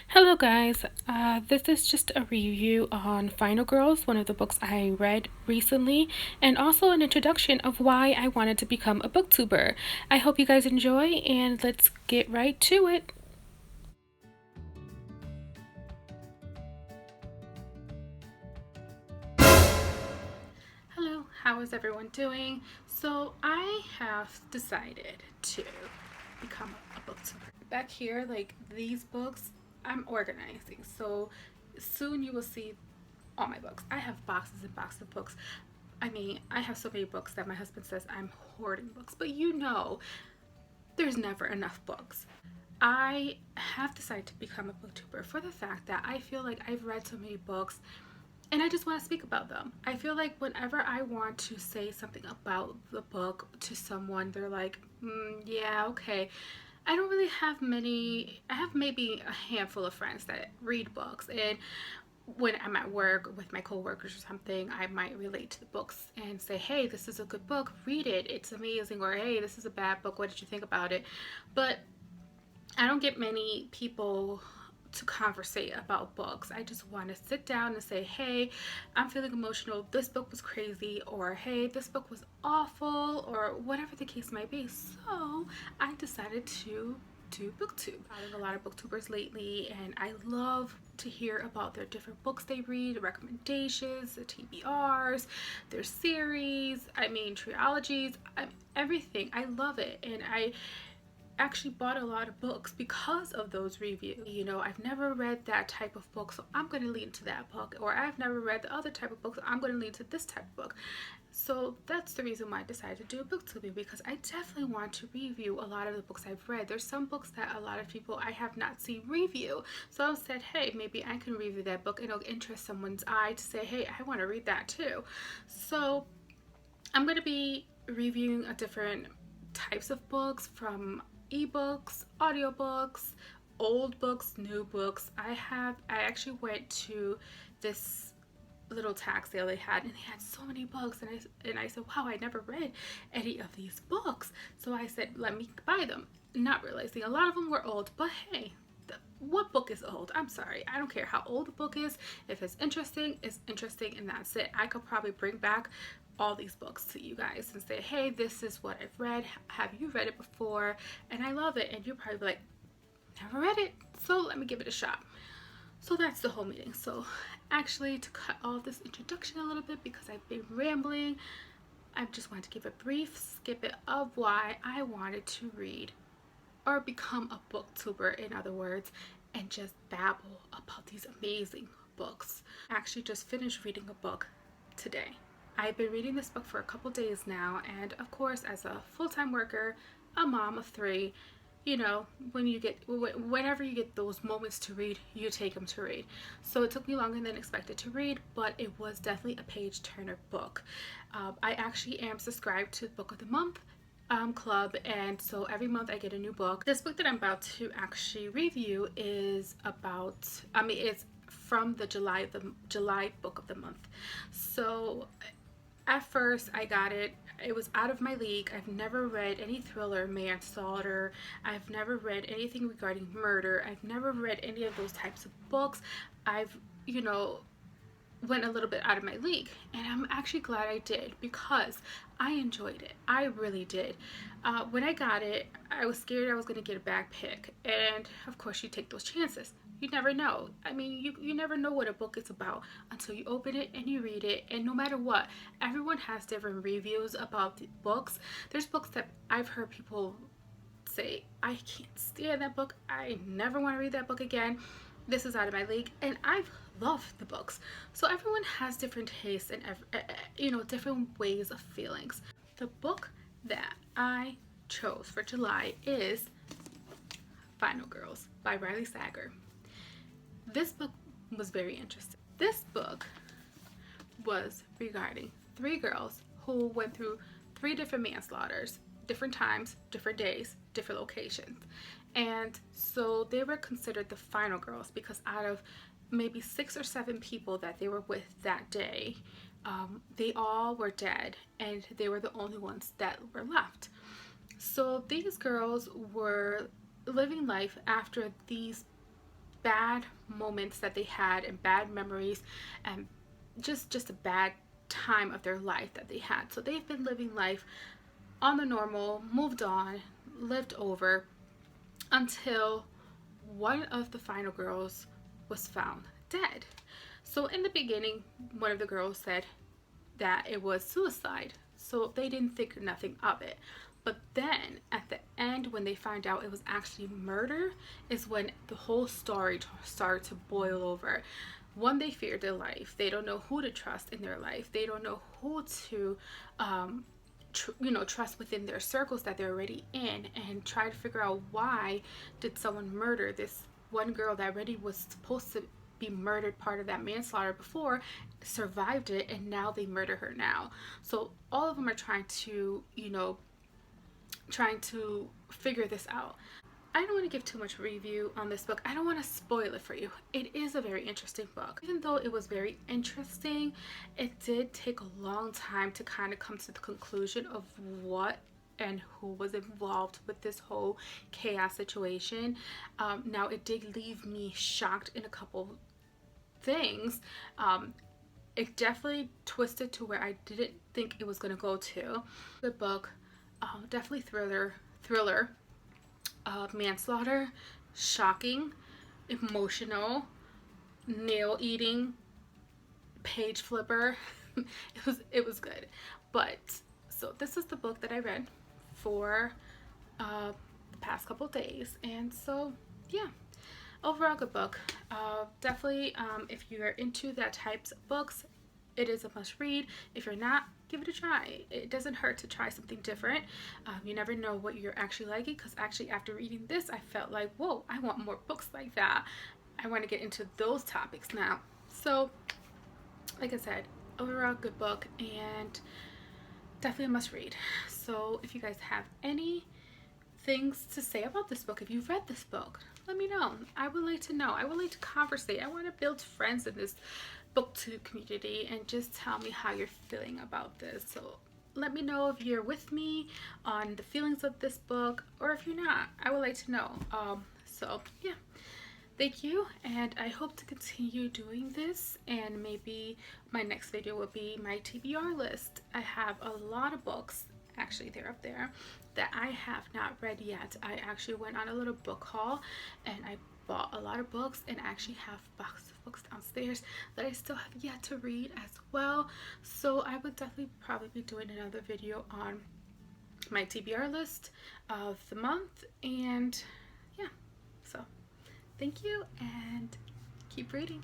Hello guys, this is just a review on Final Girls, one of the books I read recently, and also an introduction of why I wanted to become a booktuber. I hope you guys enjoy, and let's get right to it. Hello, how is everyone doing? So I have decided to become a booktuber. Back here, like these books, I'm organizing. So soon you will see all my books. I have boxes and boxes of books. I mean, I have so many books that my husband says I'm hoarding books, but there's never enough books. I have decided to become a booktuber for the fact that I feel like I've read so many books and I just want to speak about them. I feel like whenever I want to say something about the book to someone, they're like, yeah, okay. I don't really have many, I have maybe a handful of friends that read books, and when I'm at work with my coworkers or something, I might relate to the books and say, hey, this is a good book, read it, it's amazing, or hey, this is a bad book, what did you think about it? But I don't get many people to conversate about books. I just want to sit down and say, hey, I'm feeling emotional, this book was crazy, or hey, this book was awful, or whatever the case might be. So I decided to do booktube. I'm following a lot of booktubers lately, and I love to hear about their different books they read, the recommendations, the TBRs, their series, trilogies, everything. I love it, and I actually bought a lot of books because of those reviews. I've never read that type of book, so I'm going to lean to that book. Or I've never read the other type of book, so I'm going to lean to this type of book. So that's the reason why I decided to do booktubing, because I definitely want to review a lot of the books I've read. There's some books that a lot of people I have not seen review. So I said, hey, maybe I can review that book and it'll interest someone's eye to say, hey, I want to read that too. So I'm going to be reviewing a different types of books, from ebooks, audiobooks, old books, new books. I actually went to this little tax sale they had, and they had so many books, and I said, wow, I never read any of these books. So I said, let me buy them, not realizing a lot of them were old. But hey, what book is old? I'm sorry, I don't care how old the book is. If it's interesting, and that's it. I could probably bring back all these books to you guys and say, hey, this is what I've read, have you read it before? And I love it. And you're probably like, never read it, so let me give it a shot. So that's the whole meeting. So actually, to cut off this introduction a little bit, because I've been rambling, I just wanted to give a brief skip of why I wanted to read, or become a booktuber, in other words, and just babble about these amazing books. I actually just finished reading a book today. I've been reading this book for a couple days now, and of course, as a full-time worker, a mom of three, whenever you get those moments to read, you take them to read. So it took me longer than expected to read, but it was definitely a page turner book. I actually am subscribed to Book of the Month club, and so every month I get a new book. This book that I'm about to actually review is it's from the July book of the month. So at first I got it. It was out of my league. I've never read any thriller, manslaughter. I've never read anything regarding murder. I've never read any of those types of books. I've, went a little bit out of my league, and I'm actually glad I did, because I enjoyed it. I really did. When I got it, I was scared I was going to get a bad pick, and of course you take those chances. You never know. You never know what a book is about until you open it and you read it. And no matter what, everyone has different reviews about the books. There's books that I've heard people say, I can't stand that book, I never want to read that book again, this is out of my league, and I've loved the books. So everyone has different tastes and different ways of feelings. The book that I chose for July is Final Girls by Riley Sager. This book was very interesting. This book was regarding three girls who went through three different manslaughters, different times, different days, different locations. And so they were considered the final girls, because out of maybe 6 or 7 people that they were with that day, they all were dead, and they were the only ones that were left. So these girls were living life after these bad moments that they had and bad memories and just a bad time of their life that they had. So they've been living life on the normal, moved on, lived over, until one of the final girls was found dead. So in the beginning, one of the girls said that it was suicide, so they didn't think nothing of it. But then at the end, when they find out it was actually murder, is when the whole story started to boil over. One, they feared their life. They don't know who to trust in their life. They don't know who to trust within their circles that they're already in, and try to figure out why did someone murder this one girl that already was supposed to be murdered, part of that manslaughter before, survived it, and now they murder her now. So all of them are trying to figure this out. I don't want to give too much review on this book. I don't want to spoil it for you. It is a very interesting book. Even though it was very interesting, it did take a long time to kind of come to the conclusion of what and who was involved with this whole chaos situation. Now, it did leave me shocked in a couple things. It definitely twisted to where I didn't think it was going to go to. The book, definitely thriller, manslaughter, shocking, emotional, nail eating, page flipper. It was good. But so this is the book that I read for the past couple days, and so yeah, overall good book. Definitely, if you're into that types of books, it is a must read. If you're not, give it a try. It doesn't hurt to try something different. You never know what you're actually liking, because actually after reading this, I felt like, whoa, I want more books like that. I want to get into those topics now. So like I said, overall good book, and definitely a must read. So if you guys have any things to say about this book, if you've read this book, let me know. I would like to know. I would like to conversate. I want to build friends in this Booktube community, and just tell me how you're feeling about this. So let me know if you're with me on the feelings of this book, or if you're not. I would like to know. So yeah, thank you, and I hope to continue doing this, and maybe my next video will be my TBR list. I have a lot of books, actually they're up there, that I have not read yet. I actually went on a little book haul, and I bought a lot of books, and I actually have boxes of books downstairs that I still have yet to read as well. So I would definitely probably be doing another video on my TBR list of the month, and yeah, so thank you, and keep reading.